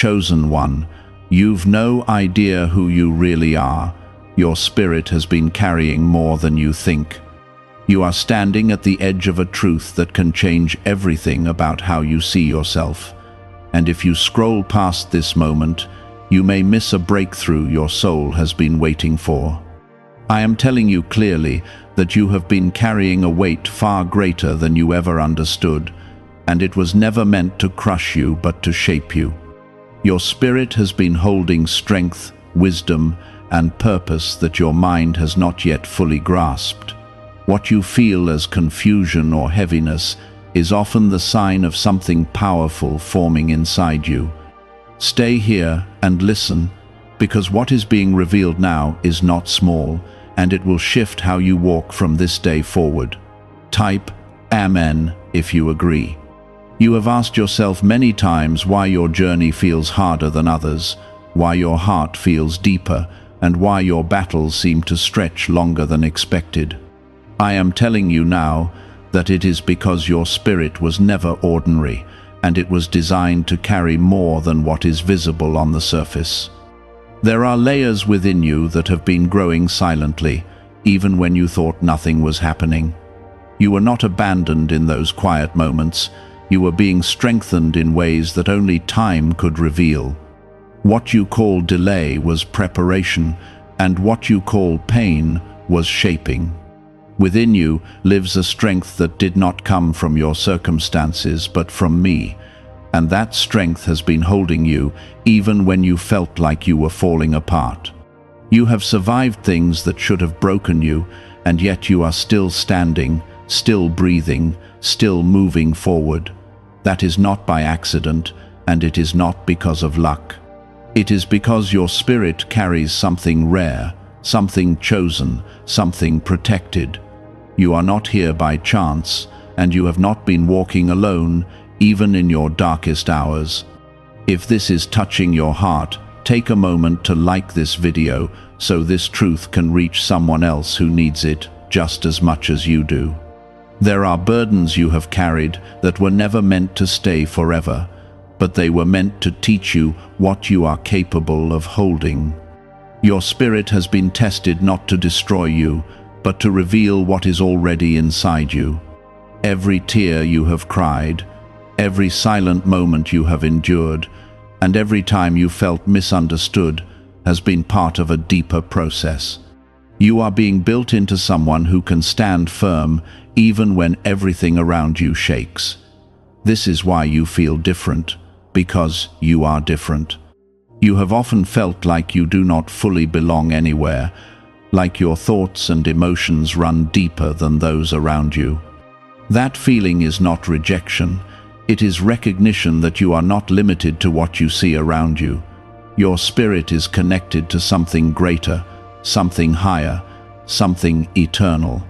chosen one. You've no idea who you really are. Your spirit has been carrying more than you think. You are standing at the edge of a truth that can change everything about how you see yourself. And if you scroll past this moment, you may miss a breakthrough your soul has been waiting for. I am telling you clearly that you have been carrying a weight far greater than you ever understood, and it was never meant to crush you but to shape you. Your spirit has been holding strength, wisdom, and purpose that your mind has not yet fully grasped. What you feel as confusion or heaviness is often the sign of something powerful forming inside you. Stay here and listen, because what is being revealed now is not small, and it will shift how you walk from this day forward. Type Amen if you agree. You have asked yourself many times why your journey feels harder than others, why your heart feels deeper, and why your battles seem to stretch longer than expected. I am telling you now that it is because your spirit was never ordinary, and it was designed to carry more than what is visible on the surface. There are layers within you that have been growing silently, even when you thought nothing was happening. You were not abandoned in those quiet moments. You were being strengthened in ways that only time could reveal. What you call delay was preparation, and what you call pain was shaping. Within you lives a strength that did not come from your circumstances, but from me, and that strength has been holding you even when you felt like you were falling apart. You have survived things that should have broken you, and yet you are still standing, still breathing, still moving forward. That is not by accident, and it is not because of luck. It is because your spirit carries something rare, something chosen, something protected. You are not here by chance, and you have not been walking alone, even in your darkest hours. If this is touching your heart, take a moment to like this video so this truth can reach someone else who needs it just as much as you do. There are burdens you have carried that were never meant to stay forever, but they were meant to teach you what you are capable of holding. Your spirit has been tested not to destroy you, but to reveal what is already inside you. Every tear you have cried, every silent moment you have endured, and every time you felt misunderstood has been part of a deeper process. You are being built into someone who can stand firm even when everything around you shakes. This is why you feel different, because you are different. You have often felt like you do not fully belong anywhere, like your thoughts and emotions run deeper than those around you. That feeling is not rejection. It is recognition that you are not limited to what you see around you. Your spirit is connected to something greater, something higher, something eternal.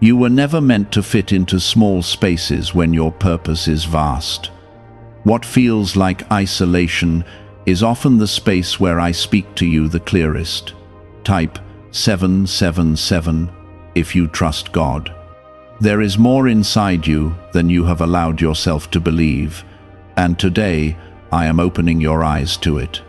You were never meant to fit into small spaces when your purpose is vast. What feels like isolation is often the space where I speak to you the clearest. Type 777 if you trust God. There is more inside you than you have allowed yourself to believe, and today I am opening your eyes to it.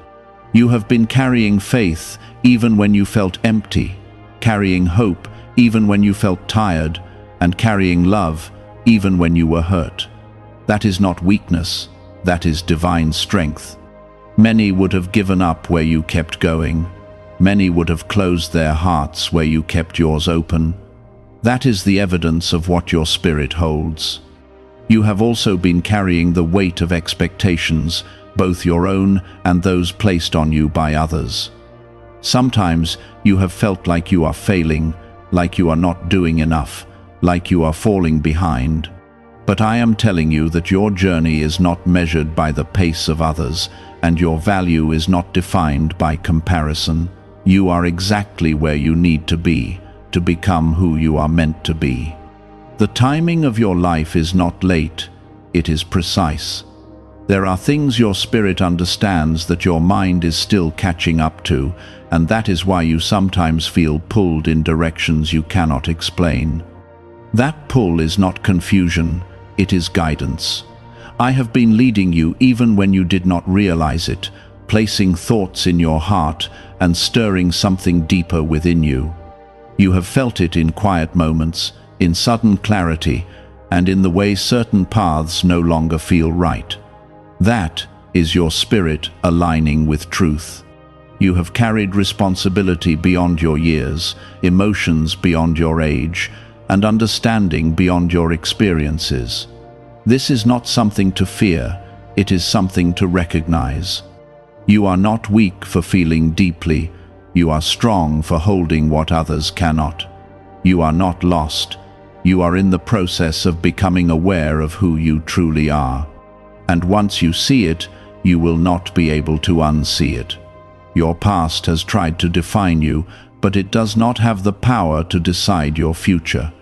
You have been carrying faith even when you felt empty, carrying hope even when you felt tired, and carrying love even when you were hurt. That is not weakness, that is divine strength. Many would have given up where you kept going. Many would have closed their hearts where you kept yours open. That is the evidence of what your spirit holds. You have also been carrying the weight of expectations, both your own and those placed on you by others. Sometimes you have felt like you are failing, like you are not doing enough, like you are falling behind. But I am telling you that your journey is not measured by the pace of others, and your value is not defined by comparison. You are exactly where you need to be to become who you are meant to be. The timing of your life is not late, it is precise. There are things your spirit understands that your mind is still catching up to, and that is why you sometimes feel pulled in directions you cannot explain. That pull is not confusion, it is guidance. I have been leading you even when you did not realize it, placing thoughts in your heart and stirring something deeper within you. You have felt it in quiet moments, in sudden clarity, and in the way certain paths no longer feel right. That is your spirit aligning with truth. You have carried responsibility beyond your years, emotions beyond your age, and understanding beyond your experiences. This is not something to fear, it is something to recognize. You are not weak for feeling deeply, you are strong for holding what others cannot. You are not lost, you are in the process of becoming aware of who you truly are. And once you see it, you will not be able to unsee it. Your past has tried to define you, but it does not have the power to decide your future.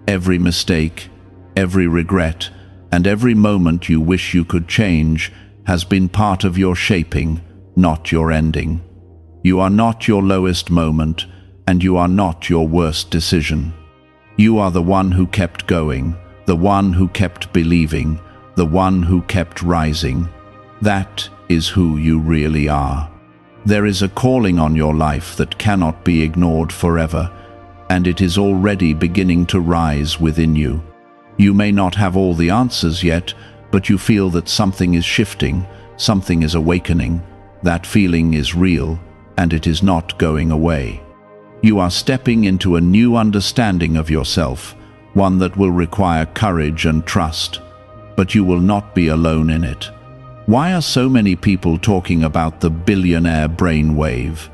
Every mistake, every regret, and every moment you wish you could change has been part of your shaping, not your ending. You are not your lowest moment, and you are not your worst decision. You are the one who kept going, the one who kept believing, the one who kept rising. That is who you really are. There is a calling on your life that cannot be ignored forever, and it is already beginning to rise within you. You may not have all the answers yet, but you feel that something is shifting, something is awakening. That feeling is real, and it is not going away. You are stepping into a new understanding of yourself, one that will require courage and trust. But you will not be alone in it. Why are so many people talking about the billionaire brainwave?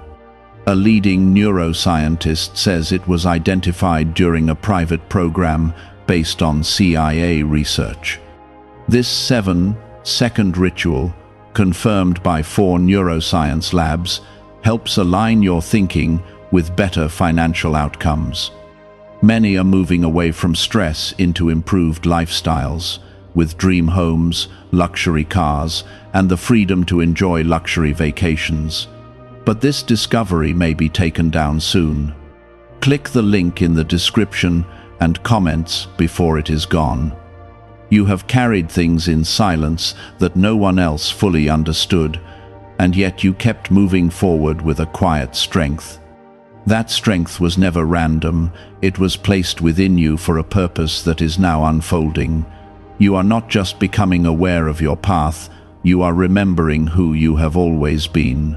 A leading neuroscientist says it was identified during a private program based on CIA research. This 7-second ritual, confirmed by 4 neuroscience labs, helps align your thinking with better financial outcomes. Many are moving away from stress into improved lifestyles, with dream homes, luxury cars, and the freedom to enjoy luxury vacations. But this discovery may be taken down soon. Click the link in the description and comments before it is gone. You have carried things in silence that no one else fully understood, and yet you kept moving forward with a quiet strength. That strength was never random, it was placed within you for a purpose that is now unfolding. You are not just becoming aware of your path, you are remembering who you have always been.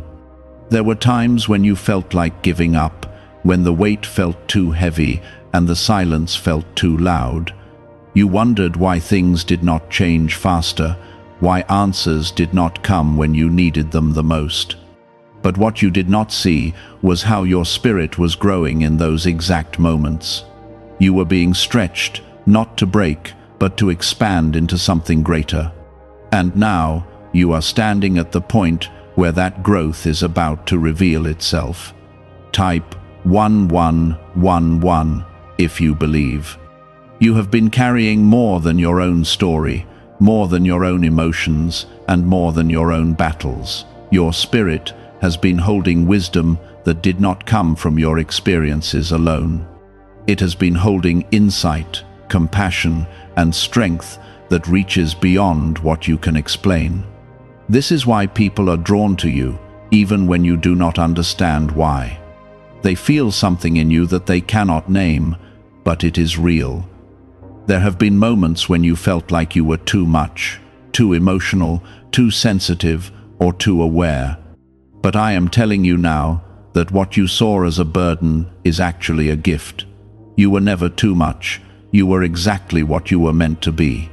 There were times when you felt like giving up, when the weight felt too heavy and the silence felt too loud. You wondered why things did not change faster, why answers did not come when you needed them the most. But what you did not see was how your spirit was growing in those exact moments. You were being stretched, not to break, but to expand into something greater. And now, you are standing at the point where that growth is about to reveal itself. Type 1111 if you believe. You have been carrying more than your own story, more than your own emotions, and more than your own battles. Your spirit has been holding wisdom that did not come from your experiences alone. It has been holding insight, compassion, and strength that reaches beyond what you can explain. This is why people are drawn to you, even when you do not understand why. They feel something in you that they cannot name, but it is real. There have been moments when you felt like you were too much, too emotional, too sensitive, or too aware. But I am telling you now that what you saw as a burden is actually a gift. You were never too much. You were exactly what you were meant to be.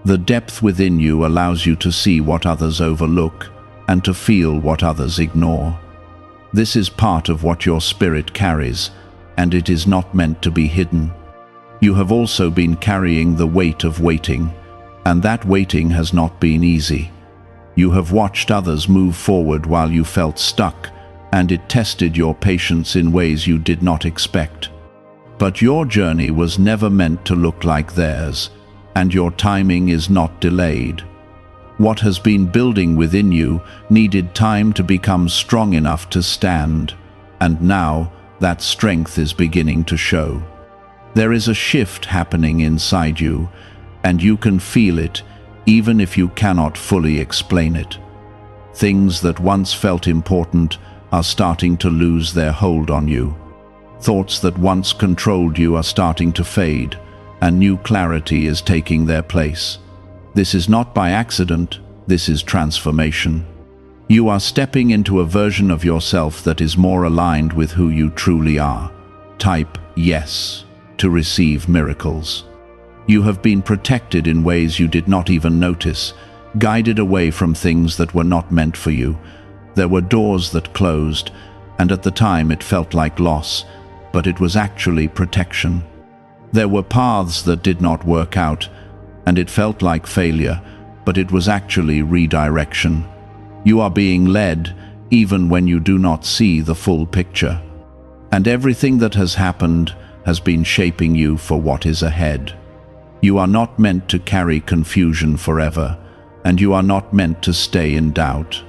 The depth within you allows you to see what others overlook and to feel what others ignore. This is part of what your spirit carries, and it is not meant to be hidden. You have also been carrying the weight of waiting, and that waiting has not been easy. You have watched others move forward while you felt stuck, and it tested your patience in ways you did not expect. But your journey was never meant to look like theirs, and your timing is not delayed. What has been building within you needed time to become strong enough to stand, and now that strength is beginning to show. There is a shift happening inside you, and you can feel it even if you cannot fully explain it. Things that once felt important are starting to lose their hold on you. Thoughts that once controlled you are starting to fade, and new clarity is taking their place. This is not by accident, this is transformation. You are stepping into a version of yourself that is more aligned with who you truly are. Type yes to receive miracles. You have been protected in ways you did not even notice, guided away from things that were not meant for you. There were doors that closed, and at the time it felt like loss, but it was actually protection. There were paths that did not work out, and it felt like failure, but it was actually redirection. You are being led, even when you do not see the full picture. And everything that has happened has been shaping you for what is ahead. You are not meant to carry confusion forever, and you are not meant to stay in doubt.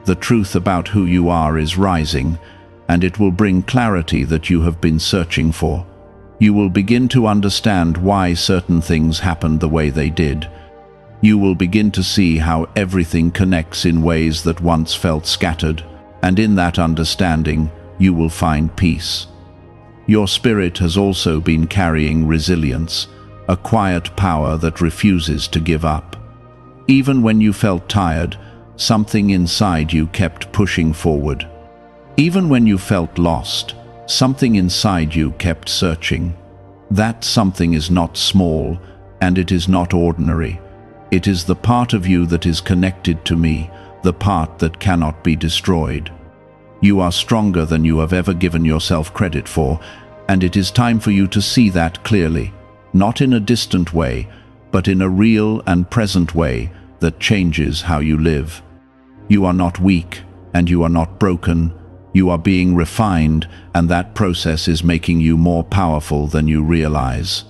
The truth about who you are is rising, and it will bring clarity that you have been searching for. You will begin to understand why certain things happened the way they did. You will begin to see how everything connects in ways that once felt scattered, and in that understanding, you will find peace. Your spirit has also been carrying resilience, a quiet power that refuses to give up. Even when you felt tired, something inside you kept pushing forward. Even when you felt lost, something inside you kept searching. That something is not small, and it is not ordinary. It is the part of you that is connected to me, the part that cannot be destroyed. You are stronger than you have ever given yourself credit for, and it is time for you to see that clearly, not in a distant way, but in a real and present way that changes how you live. You are not weak, and you are not broken. You are being refined, and that process is making you more powerful than you realize.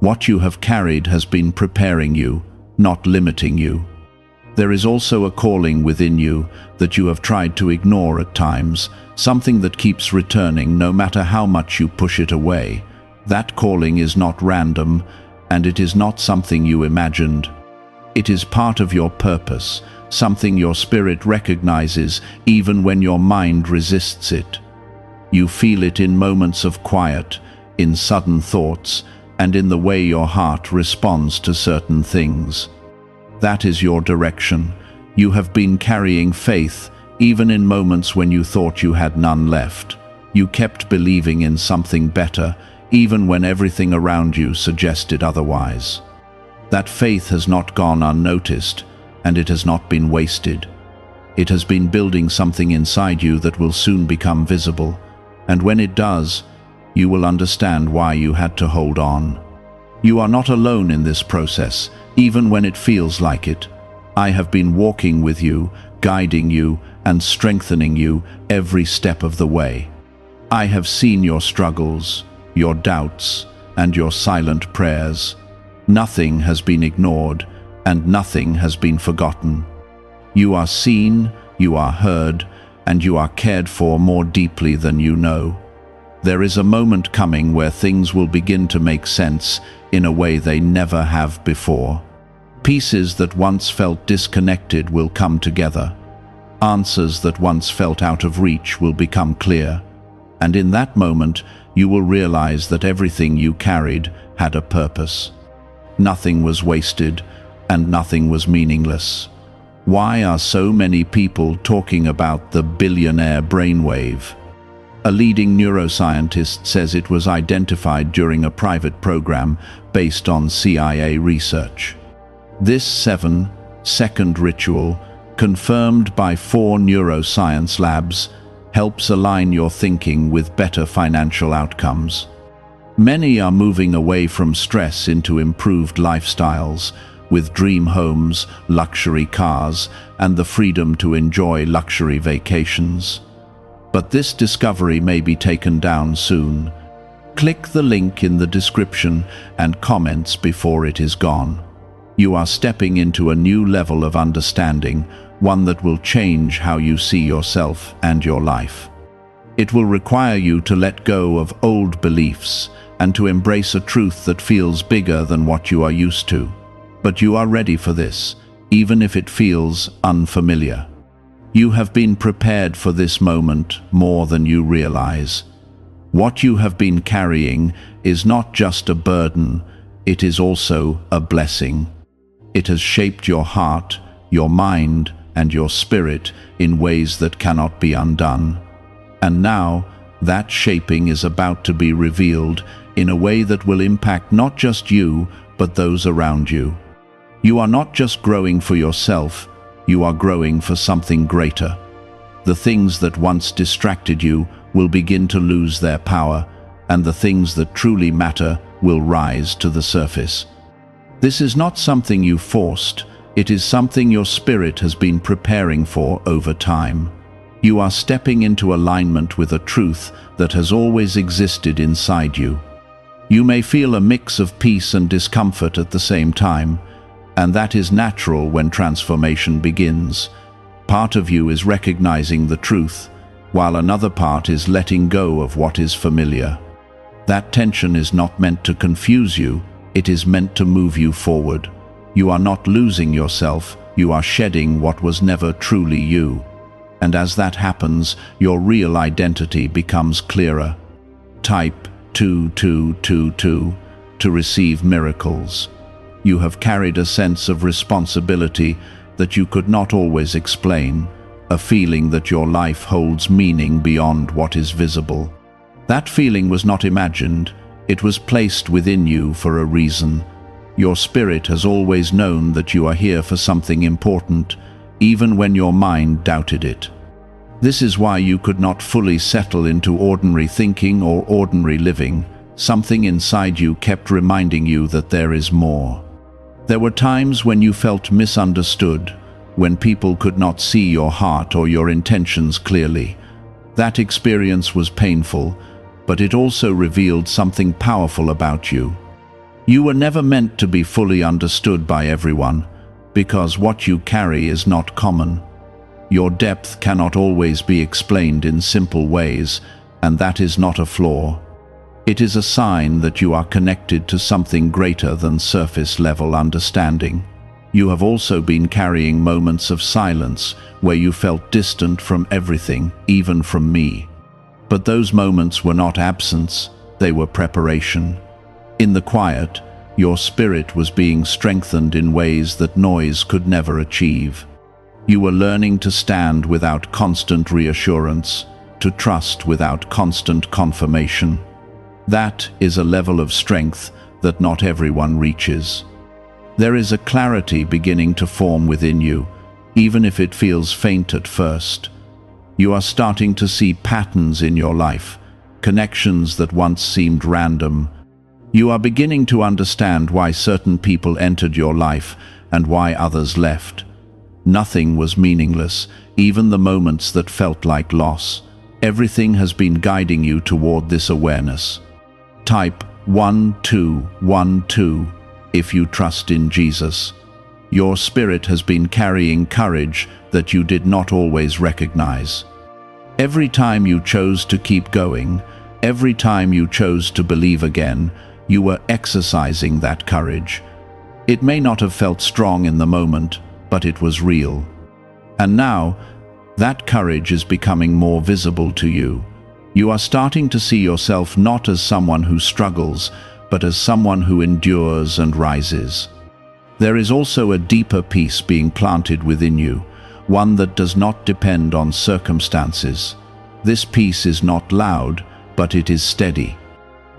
What you have carried has been preparing you, not limiting you. There is also a calling within you that you have tried to ignore at times, something that keeps returning no matter how much you push it away. That calling is not random, and it is not something you imagined. It is part of your purpose, something your spirit recognizes even when your mind resists it. You feel it in moments of quiet, in sudden thoughts, and in the way your heart responds to certain things. That is your direction. You have been carrying faith, even in moments when you thought you had none left. You kept believing in something better, even when everything around you suggested otherwise. That faith has not gone unnoticed, and it has not been wasted. It has been building something inside you that will soon become visible, and when it does, you will understand why you had to hold on. You are not alone in this process, even when it feels like it. I have been walking with you, guiding you, and strengthening you every step of the way. I have seen your struggles, your doubts, and your silent prayers. Nothing has been ignored, and nothing has been forgotten. You are seen, you are heard, and you are cared for more deeply than you know. There is a moment coming where things will begin to make sense in a way they never have before. Pieces that once felt disconnected will come together. Answers that once felt out of reach will become clear. And in that moment, you will realize that everything you carried had a purpose. Nothing was wasted, and nothing was meaningless. Why are so many people talking about the billionaire brainwave? A leading neuroscientist says it was identified during a private program based on CIA research. This 7-second ritual, confirmed by 4 neuroscience labs, helps align your thinking with better financial outcomes. Many are moving away from stress into improved lifestyles, with dream homes, luxury cars, and the freedom to enjoy luxury vacations. But this discovery may be taken down soon. Click the link in the description and comments before it is gone. You are stepping into a new level of understanding, one that will change how you see yourself and your life. It will require you to let go of old beliefs and to embrace a truth that feels bigger than what you are used to. But you are ready for this, even if it feels unfamiliar. You have been prepared for this moment more than you realize. What you have been carrying is not just a burden, it is also a blessing. It has shaped your heart, your mind, and your spirit in ways that cannot be undone. And now, that shaping is about to be revealed in a way that will impact not just you, but those around you. You are not just growing for yourself, you are growing for something greater. The things that once distracted you will begin to lose their power, and the things that truly matter will rise to the surface. This is not something you forced, it is something your spirit has been preparing for over time. You are stepping into alignment with a truth that has always existed inside you. You may feel a mix of peace and discomfort at the same time, and that is natural when transformation begins. Part of you is recognizing the truth, while another part is letting go of what is familiar. That tension is not meant to confuse you, it is meant to move you forward. You are not losing yourself, you are shedding what was never truly you. And as that happens, your real identity becomes clearer. Type 2222 to receive miracles. You have carried a sense of responsibility that you could not always explain, a feeling that your life holds meaning beyond what is visible. That feeling was not imagined, it was placed within you for a reason. Your spirit has always known that you are here for something important, even when your mind doubted it. This is why you could not fully settle into ordinary thinking or ordinary living. Something inside you kept reminding you that there is more. There were times when you felt misunderstood, when people could not see your heart or your intentions clearly. That experience was painful, but it also revealed something powerful about you. You were never meant to be fully understood by everyone, because what you carry is not common. Your depth cannot always be explained in simple ways, and that is not a flaw. It is a sign that you are connected to something greater than surface-level understanding. You have also been carrying moments of silence where you felt distant from everything, even from me. But those moments were not absence, they were preparation. In the quiet, your spirit was being strengthened in ways that noise could never achieve. You were learning to stand without constant reassurance, to trust without constant confirmation. That is a level of strength that not everyone reaches. There is a clarity beginning to form within you, even if it feels faint at first. You are starting to see patterns in your life, connections that once seemed random. You are beginning to understand why certain people entered your life and why others left. Nothing was meaningless, even the moments that felt like loss. Everything has been guiding you toward this awareness. Type 1212 if you trust in Jesus. Your spirit has been carrying courage that you did not always recognize. Every time you chose to keep going, every time you chose to believe again, you were exercising that courage. It may not have felt strong in the moment, but it was real. And now, that courage is becoming more visible to you. You are starting to see yourself not as someone who struggles, but as someone who endures and rises. There is also a deeper peace being planted within you, one that does not depend on circumstances. This peace is not loud, but it is steady.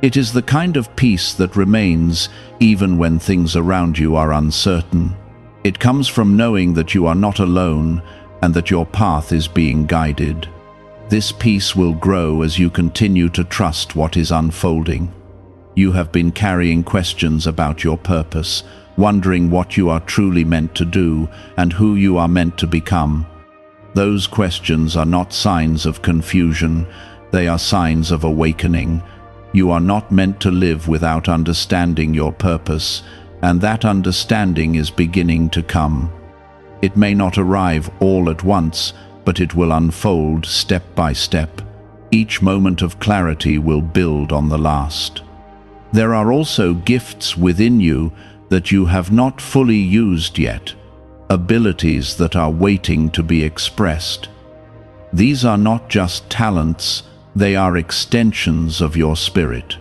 It is the kind of peace that remains even when things around you are uncertain. It comes from knowing that you are not alone and that your path is being guided. This peace will grow as you continue to trust what is unfolding. You have been carrying questions about your purpose, wondering what you are truly meant to do and who you are meant to become. Those questions are not signs of confusion, they are signs of awakening. You are not meant to live without understanding your purpose, and that understanding is beginning to come. It may not arrive all at once, but it will unfold step by step. Each moment of clarity will build on the last. There are also gifts within you that you have not fully used yet, abilities that are waiting to be expressed. These are not just talents, they are extensions of your spirit.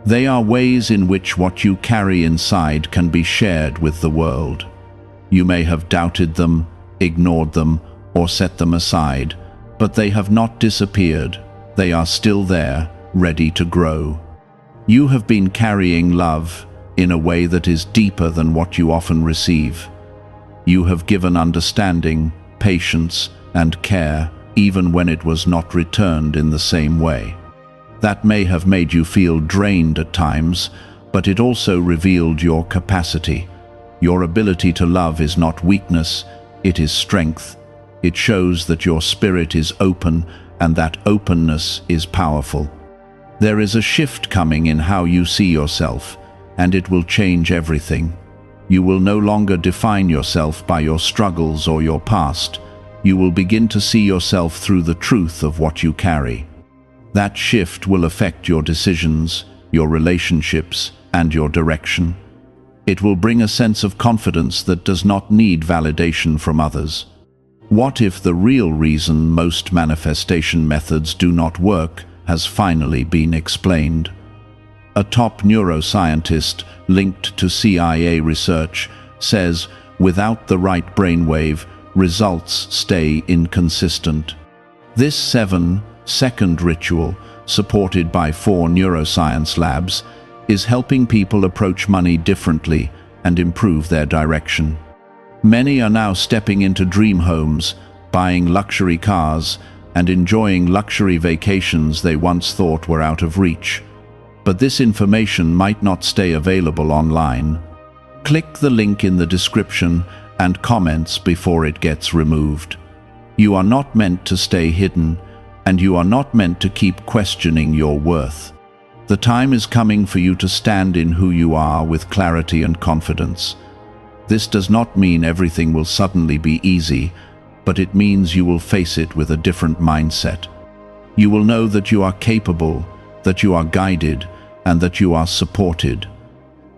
They are ways in which what you carry inside can be shared with the world. You may have doubted them, ignored them, or set them aside, but they have not disappeared. They are still there, ready to grow. You have been carrying love in a way that is deeper than what you often receive. You have given understanding, patience, and care, even when it was not returned in the same way. That may have made you feel drained at times, but it also revealed your capacity. Your ability to love is not weakness, it is strength. It shows that your spirit is open, and that openness is powerful. There is a shift coming in how you see yourself, and it will change everything. You will no longer define yourself by your struggles or your past. You will begin to see yourself through the truth of what you carry. That shift will affect your decisions, your relationships, and your direction. It will bring a sense of confidence that does not need validation from others. What if the real reason most manifestation methods do not work has finally been explained? A top neuroscientist linked to CIA research says, without the right brainwave, results stay inconsistent. This 7-second ritual, supported by 4 neuroscience labs, is helping people approach money differently and improve their direction. Many are now stepping into dream homes, buying luxury cars, and enjoying luxury vacations they once thought were out of reach. But this information might not stay available online. Click the link in the description and comments before it gets removed. You are not meant to stay hidden, and you are not meant to keep questioning your worth. The time is coming for you to stand in who you are with clarity and confidence. This does not mean everything will suddenly be easy, but it means you will face it with a different mindset. You will know that you are capable, that you are guided, and that you are supported.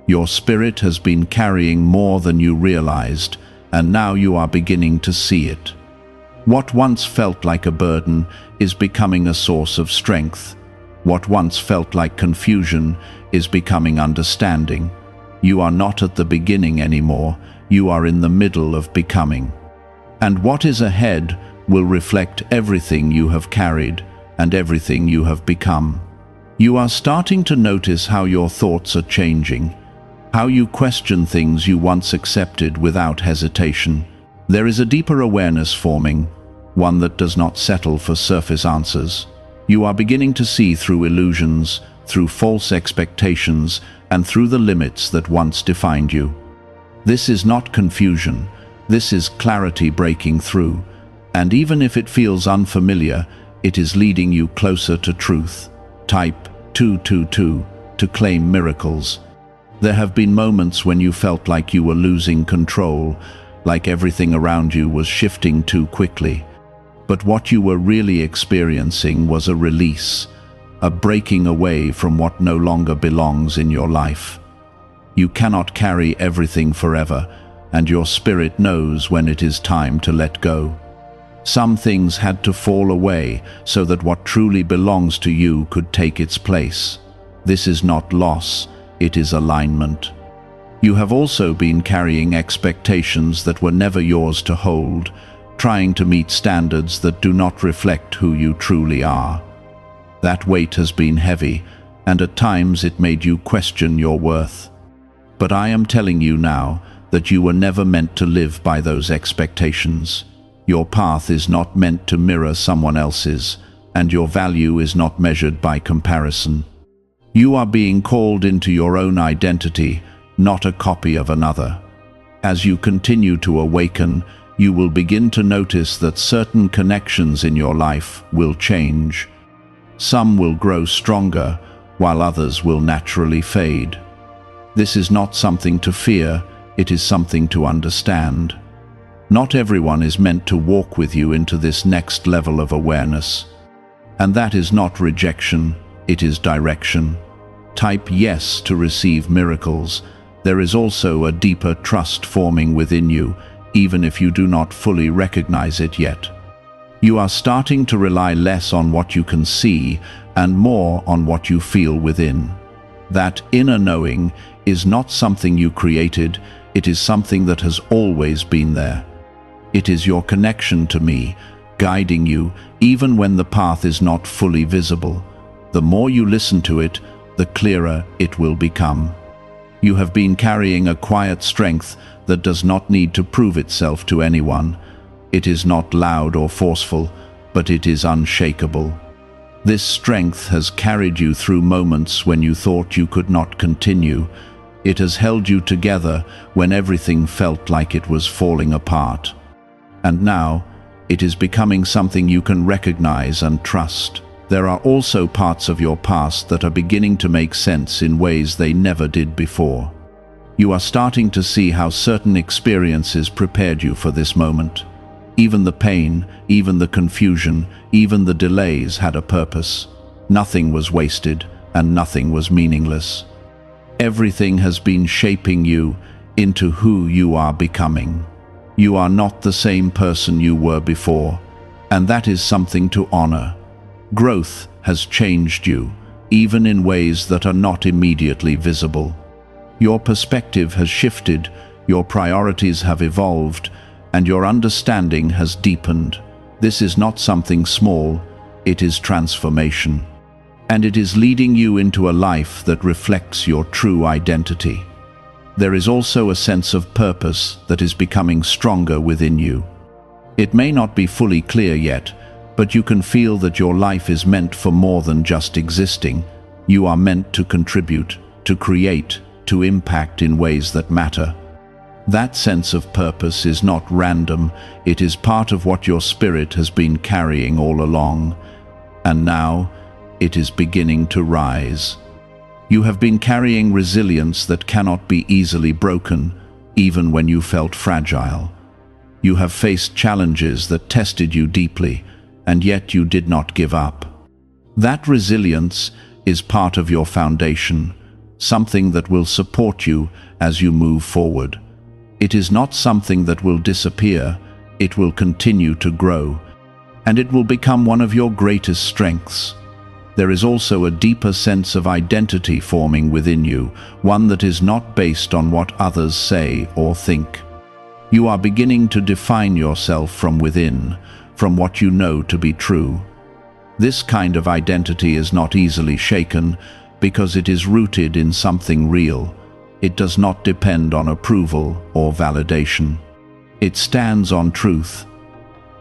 Your spirit has been carrying more than you realized, and now you are beginning to see it. What once felt like a burden is becoming a source of strength. What once felt like confusion is becoming understanding. You are not at the beginning anymore, you are in the middle of becoming. And what is ahead will reflect everything you have carried and everything you have become. You are starting to notice how your thoughts are changing, how you question things you once accepted without hesitation. There is a deeper awareness forming, one that does not settle for surface answers. You are beginning to see through illusions, through false expectations, and through the limits that once defined you. This is not confusion, this is clarity breaking through, and even if it feels unfamiliar, it is leading you closer to truth. Type 222 to claim miracles. There have been moments when you felt like you were losing control, like everything around you was shifting too quickly. But what you were really experiencing was a release, a breaking away from what no longer belongs in your life. You cannot carry everything forever, and your spirit knows when it is time to let go. Some things had to fall away so that what truly belongs to you could take its place. This is not loss, it is alignment. You have also been carrying expectations that were never yours to hold, trying to meet standards that do not reflect who you truly are. That weight has been heavy, and at times it made you question your worth. But I am telling you now that you were never meant to live by those expectations. Your path is not meant to mirror someone else's, and your value is not measured by comparison. You are being called into your own identity, not a copy of another. As you continue to awaken, you will begin to notice that certain connections in your life will change. Some will grow stronger, while others will naturally fade. This is not something to fear, it is something to understand. Not everyone is meant to walk with you into this next level of awareness. And that is not rejection, it is direction. Type yes to receive miracles, There is also a deeper trust forming within you, even if you do not fully recognize it yet. You are starting to rely less on what you can see and more on what you feel within. That inner knowing is not something you created, it is something that has always been there. It is your connection to me, guiding you even when the path is not fully visible. The more you listen to it, the clearer it will become. You have been carrying a quiet strength that does not need to prove itself to anyone. It is not loud or forceful, but it is unshakable. This strength has carried you through moments when you thought you could not continue. It has held you together when everything felt like it was falling apart. And now, it is becoming something you can recognize and trust. There are also parts of your past that are beginning to make sense in ways they never did before. You are starting to see how certain experiences prepared you for this moment. Even the pain, even the confusion, even the delays had a purpose. Nothing was wasted, and nothing was meaningless. Everything has been shaping you into who you are becoming. You are not the same person you were before, and that is something to honor. Growth has changed you, even in ways that are not immediately visible. Your perspective has shifted, your priorities have evolved, and your understanding has deepened. This is not something small, it is transformation. And it is leading you into a life that reflects your true identity. There is also a sense of purpose that is becoming stronger within you. It may not be fully clear yet, but you can feel that your life is meant for more than just existing. You are meant to contribute, to create, to impact in ways that matter. That sense of purpose is not random, it is part of what your spirit has been carrying all along. And now, it is beginning to rise. You have been carrying resilience that cannot be easily broken, even when you felt fragile. You have faced challenges that tested you deeply, and yet you did not give up. That resilience is part of your foundation, something that will support you as you move forward. It is not something that will disappear, it will continue to grow, and it will become one of your greatest strengths. There is also a deeper sense of identity forming within you, one that is not based on what others say or think. You are beginning to define yourself from within, from what you know to be true. This kind of identity is not easily shaken because it is rooted in something real. It does not depend on approval or validation. It stands on truth.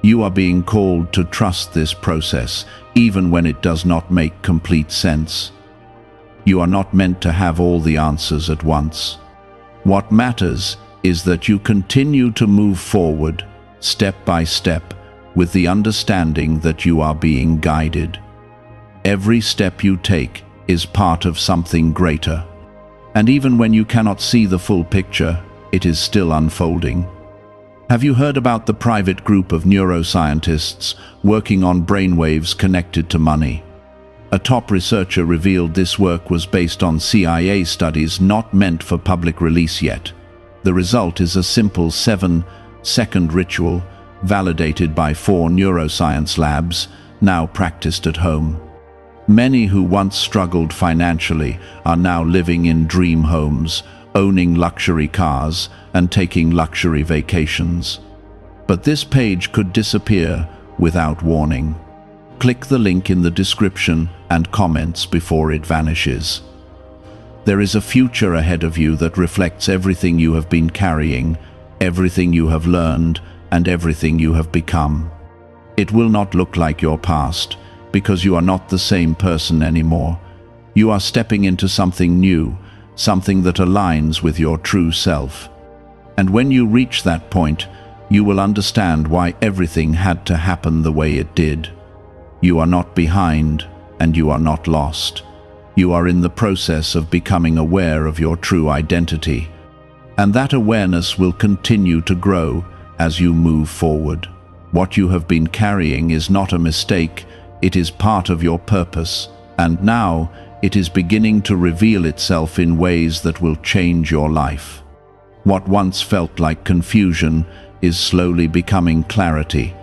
You are being called to trust this process, even when it does not make complete sense. You are not meant to have all the answers at once. What matters is that you continue to move forward, step by step, with the understanding that you are being guided. Every step you take is part of something greater. And even when you cannot see the full picture, it is still unfolding. Have you heard about the private group of neuroscientists working on brainwaves connected to money? A top researcher revealed this work was based on CIA studies not meant for public release yet. The result is a simple 7-second ritual, validated by 4 neuroscience labs, now practiced at home. Many who once struggled financially are now living in dream homes, owning luxury cars, and taking luxury vacations. But this page could disappear without warning. Click the link in the description and comments before it vanishes. There is a future ahead of you that reflects everything you have been carrying, everything you have learned, and everything you have become. It will not look like your past, because you are not the same person anymore. You are stepping into something new, something that aligns with your true self. And when you reach that point, you will understand why everything had to happen the way it did. You are not behind, and you are not lost. You are in the process of becoming aware of your true identity. And that awareness will continue to grow as you move forward. What you have been carrying is not a mistake, it is part of your purpose, and now it is beginning to reveal itself in ways that will change your life. What once felt like confusion is slowly becoming clarity,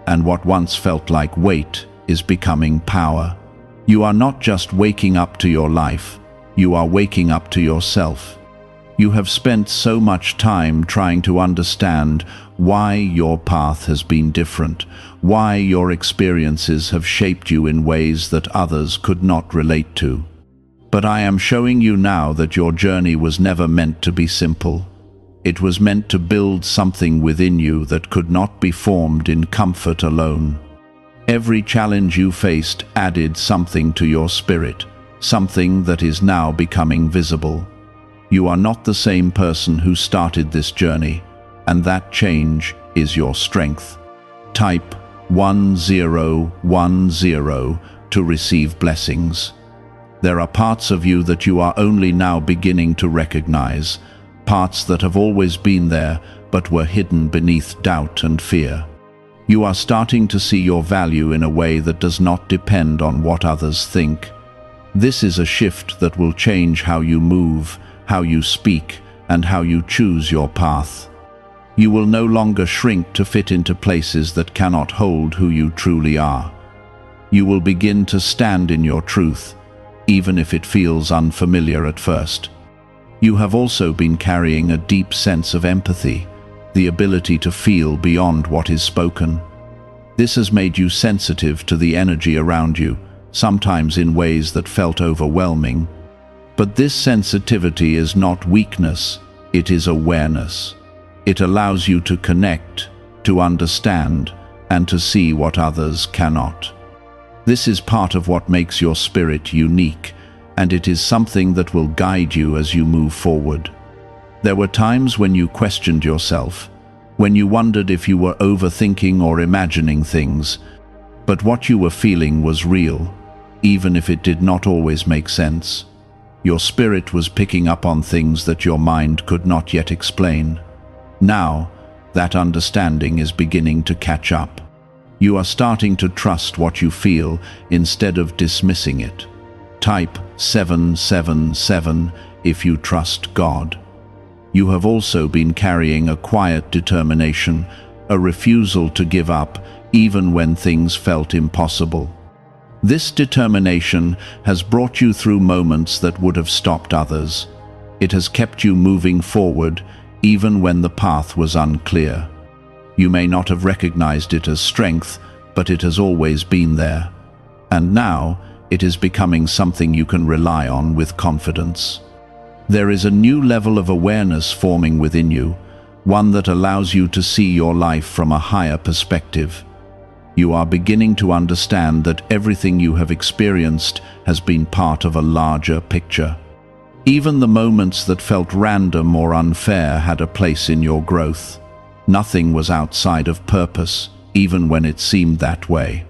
and what once felt like weight is becoming power. You are not just waking up to your life, you are waking up to yourself. You have spent so much time trying to understand why your path has been different, why your experiences have shaped you in ways that others could not relate to. But I am showing you now that your journey was never meant to be simple. It was meant to build something within you that could not be formed in comfort alone. Every challenge you faced added something to your spirit, something that is now becoming visible. You are not the same person who started this journey, and that change is your strength. Type 1010 to receive blessings. There are parts of you that you are only now beginning to recognize, parts that have always been there but were hidden beneath doubt and fear. You are starting to see your value in a way that does not depend on what others think. This is a shift that will change how you move, how you speak, and how you choose your path. You will no longer shrink to fit into places that cannot hold who you truly are. You will begin to stand in your truth, even if it feels unfamiliar at first. You have also been carrying a deep sense of empathy, the ability to feel beyond what is spoken. This has made you sensitive to the energy around you, sometimes in ways that felt overwhelming. But this sensitivity is not weakness, it is awareness. It allows you to connect, to understand, and to see what others cannot. This is part of what makes your spirit unique, and it is something that will guide you as you move forward. There were times when you questioned yourself, when you wondered if you were overthinking or imagining things, but what you were feeling was real, even if it did not always make sense. Your spirit was picking up on things that your mind could not yet explain. Now, that understanding is beginning to catch up. You are starting to trust what you feel instead of dismissing it. Type 777 if you trust God. You have also been carrying a quiet determination, a refusal to give up even when things felt impossible. This determination has brought you through moments that would have stopped others. It has kept you moving forward even when the path was unclear. You may not have recognized it as strength, but it has always been there. And now, it is becoming something you can rely on with confidence. There is a new level of awareness forming within you, one that allows you to see your life from a higher perspective. You are beginning to understand that everything you have experienced has been part of a larger picture. Even the moments that felt random or unfair had a place in your growth. Nothing was outside of purpose, even when it seemed that way.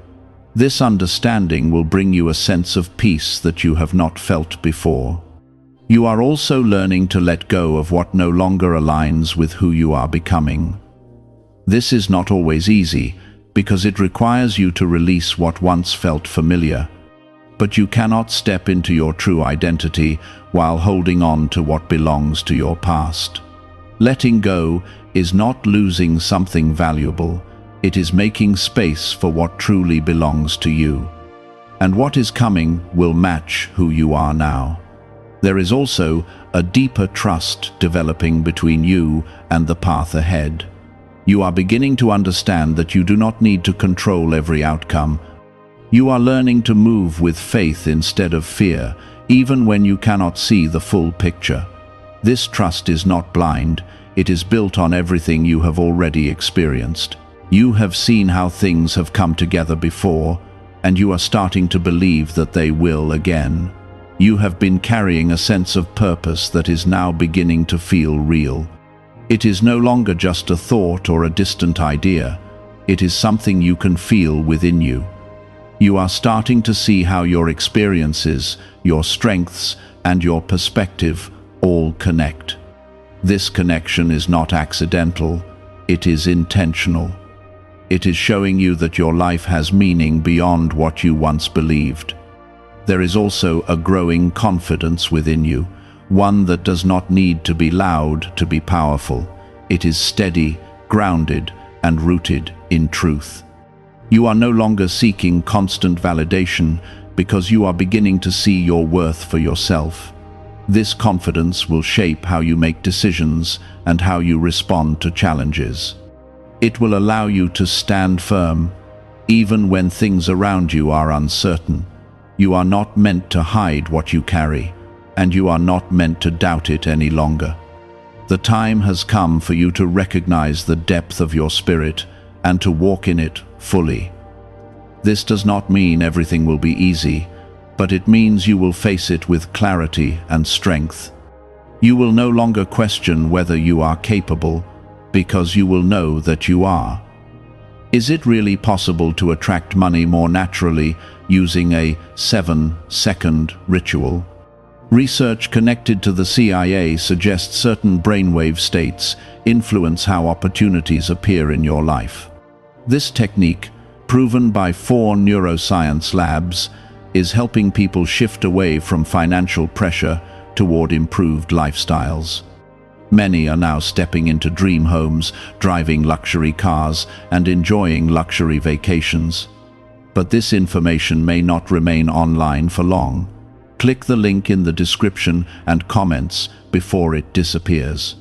This understanding will bring you a sense of peace that you have not felt before. You are also learning to let go of what no longer aligns with who you are becoming. This is not always easy, because it requires you to release what once felt familiar. But you cannot step into your true identity while holding on to what belongs to your past. Letting go is not losing something valuable, it is making space for what truly belongs to you. And what is coming will match who you are now. There is also a deeper trust developing between you and the path ahead. You are beginning to understand that you do not need to control every outcome. You are learning to move with faith instead of fear, even when you cannot see the full picture. This trust is not blind, it is built on everything you have already experienced. You have seen how things have come together before, and you are starting to believe that they will again. You have been carrying a sense of purpose that is now beginning to feel real. It is no longer just a thought or a distant idea. It is something you can feel within you. You are starting to see how your experiences, your strengths, and your perspective all connect. This connection is not accidental, it is intentional. It is showing you that your life has meaning beyond what you once believed. There is also a growing confidence within you, one that does not need to be loud to be powerful. It is steady, grounded, and rooted in truth. You are no longer seeking constant validation because you are beginning to see your worth for yourself. This confidence will shape how you make decisions and how you respond to challenges. It will allow you to stand firm, even when things around you are uncertain. You are not meant to hide what you carry, and you are not meant to doubt it any longer. The time has come for you to recognize the depth of your spirit and to walk in it fully. This does not mean everything will be easy, but it means you will face it with clarity and strength. You will no longer question whether you are capable, because you will know that you are. Is it really possible to attract money more naturally using a 7-second ritual? Research connected to the CIA suggests certain brainwave states influence how opportunities appear in your life. This technique, proven by 4 neuroscience labs, is helping people shift away from financial pressure toward improved lifestyles. Many are now stepping into dream homes, driving luxury cars, and enjoying luxury vacations. But this information may not remain online for long. Click the link in the description and comments before it disappears.